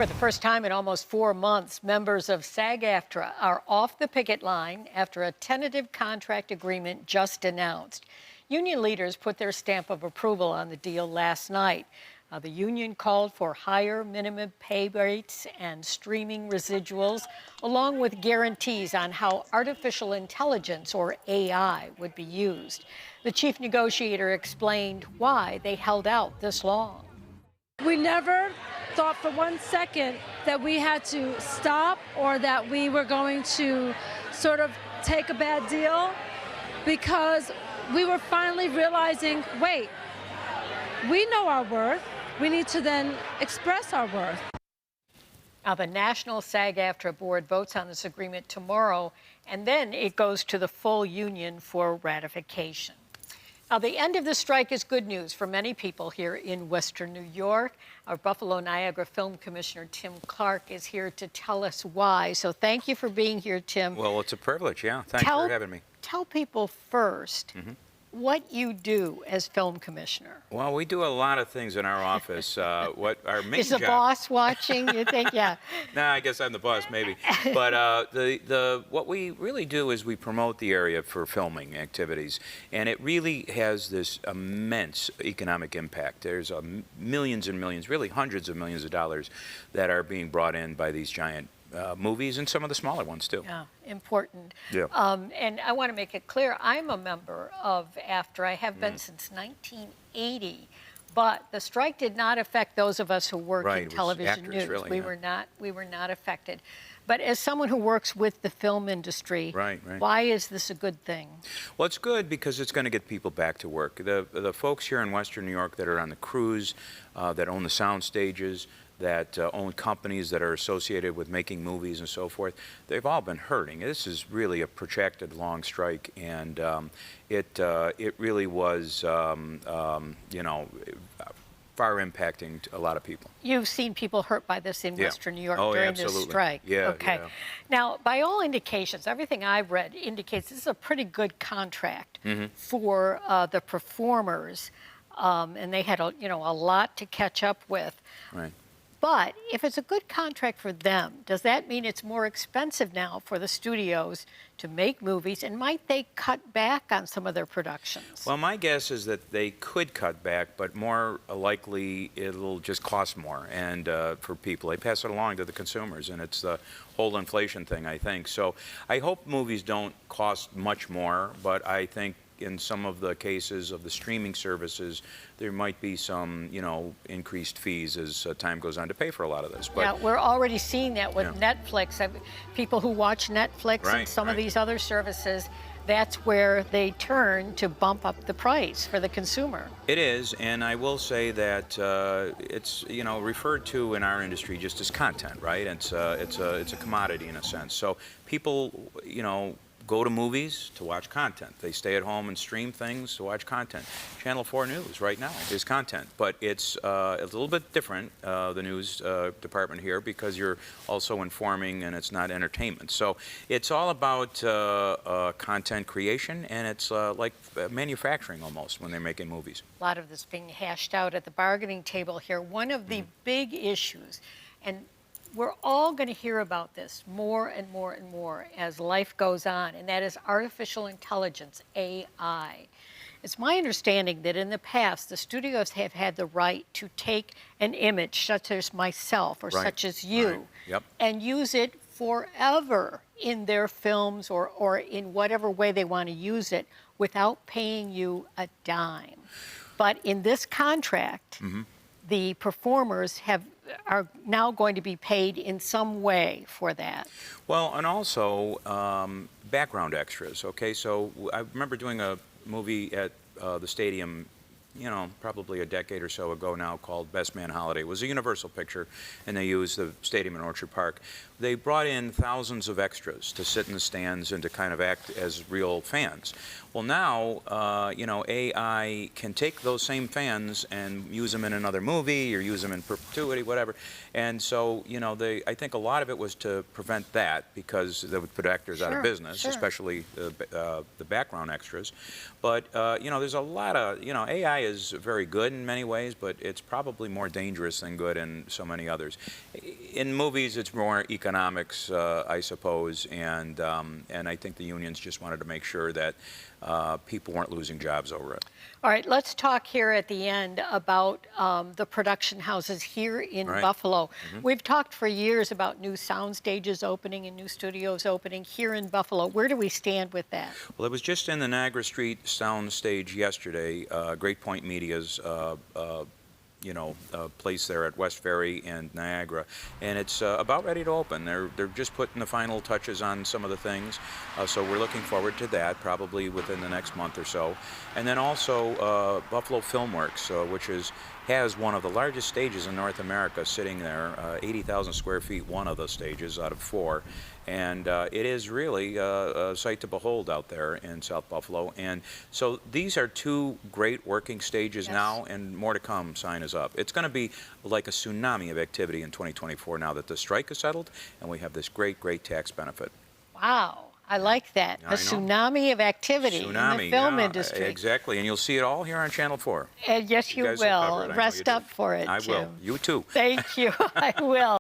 For the first time in almost 4 months, members of SAG-AFTRA are off the picket line after a tentative contract agreement just announced. Union leaders put their stamp of approval on the deal last night. The union called for higher minimum pay rates and streaming residuals, along with guarantees on how artificial intelligence, or AI, would be used. The chief negotiator explained why they held out this long. We never thought for 1 second that we had to stop or that we were going to sort of take a bad deal, because we were finally realizing, wait, we know our worth. We need to then express our worth. Now, the National SAG-AFTRA Board votes on this agreement tomorrow, and then it goes to the full union for ratification. Now, the end of the strike is good news for many people here in Western New York. Our Buffalo Niagara Film Commissioner, Tim Clark, is here to tell us why. So thank you for being here, Tim. Well, it's a privilege, yeah. Thanks for having me. Tell people first what you do as film commissioner. Well, we do a lot of things in our office. What our main Is the boss watching? You think, yeah. Nah, I guess I'm the boss, maybe. But what we really do is we promote the area for filming activities, and it really has this immense economic impact. There's millions and millions, really hundreds of millions of dollars that are being brought in by these giant movies, and some of the smaller ones too. Yeah, important. Yeah. And I want to make it clear, I'm a member of AFTRA. I have been since 1980. But the strike did not affect those of us who work in television news. Really, we were not affected. But as someone who works with the film industry, why is this a good thing? Well, it's good because it's going to get people back to work. The folks here in Western New York that are on the crews, that own the sound stages, that own companies that are associated with making movies and so forth, they've all been hurting. This is really a protracted, long strike, and it really was, you know, far impacting to a lot of people. You've seen people hurt by this in Western New York during this strike. Yeah. Okay. Yeah. Now, by all indications, everything I've read indicates this is a pretty good contract for the performers, and they had a lot to catch up with. Right. But if it's a good contract for them, does that mean it's more expensive now for the studios to make movies, and might they cut back on some of their productions? Well, my guess is that they could cut back, but more likely it'll just cost more, and for people. They pass it along to the consumers, and it's the whole inflation thing, I think. So I hope movies don't cost much more, but I think in some of the cases of the streaming services, there might be some, increased fees as time goes on to pay for a lot of this. But yeah, we're already seeing that with Netflix. People who watch Netflix and some of these other services, that's where they turn to bump up the price for the consumer. It is, and I will say that it's referred to in our industry just as content, right? It's a commodity in a sense. So people, go to movies to watch content. They stay at home and stream things to watch content. Channel 4 News right now is content, but it's a little bit different, the news department here, because you're also informing and it's not entertainment. So it's all about content creation, and it's like manufacturing almost when they're making movies. A lot of this being hashed out at the bargaining table here. One of the big issues, and we're all going to hear about this more and more and more as life goes on, and that is artificial intelligence, AI. It's my understanding that in the past, the studios have had the right to take an image, such as myself or such as you, and use it forever in their films or in whatever way they want to use it without paying you a dime. But in this contract, the performers are now going to be paid in some way for that. Well, and also background extras, okay? So I remember doing a movie at the stadium, probably a decade or so ago now, called Best Man Holiday. It was a Universal picture, and they used the stadium in Orchard Park. They brought in thousands of extras to sit in the stands and to kind of act as real fans. Well, now, AI can take those same fans and use them in another movie or use them in perpetuity, whatever. And so, I think a lot of it was to prevent that, because that would put actors out of business, especially the background extras. But, there's a lot of, AI AI is very good in many ways, but it's probably more dangerous than good in so many others. In movies, it's more economics, I suppose, and I think the unions just wanted to make sure that people weren't losing jobs over it. All right, let's talk here at the end about the production houses here in Right. Buffalo. We've talked for years about new sound stages opening and new studios opening here in Buffalo. Where do we stand with that? Well, it was just in the Niagara Street sound stage yesterday. Great Point Media's place there at West Ferry and Niagara, and it's about ready to open. They're just putting the final touches on some of the things, so we're looking forward to that probably within the next month or so. And then also Buffalo Filmworks, which has one of the largest stages in North America sitting there, 80,000 square feet, one of the stages out of 4. And it is really a sight to behold out there in South Buffalo. And so these are 2 great working stages now, and more to come. Sign us up. It's going to be like a tsunami of activity in 2024 now that the strike is settled and we have this great, great tax benefit. Wow. I like that. I A know. tsunami of activity in the film industry. Exactly, and you'll see it all here on Channel 4. And yes, you guys will cover will. it. I know Rest you do. up for it, I Jim. will. You too. Thank you. I will.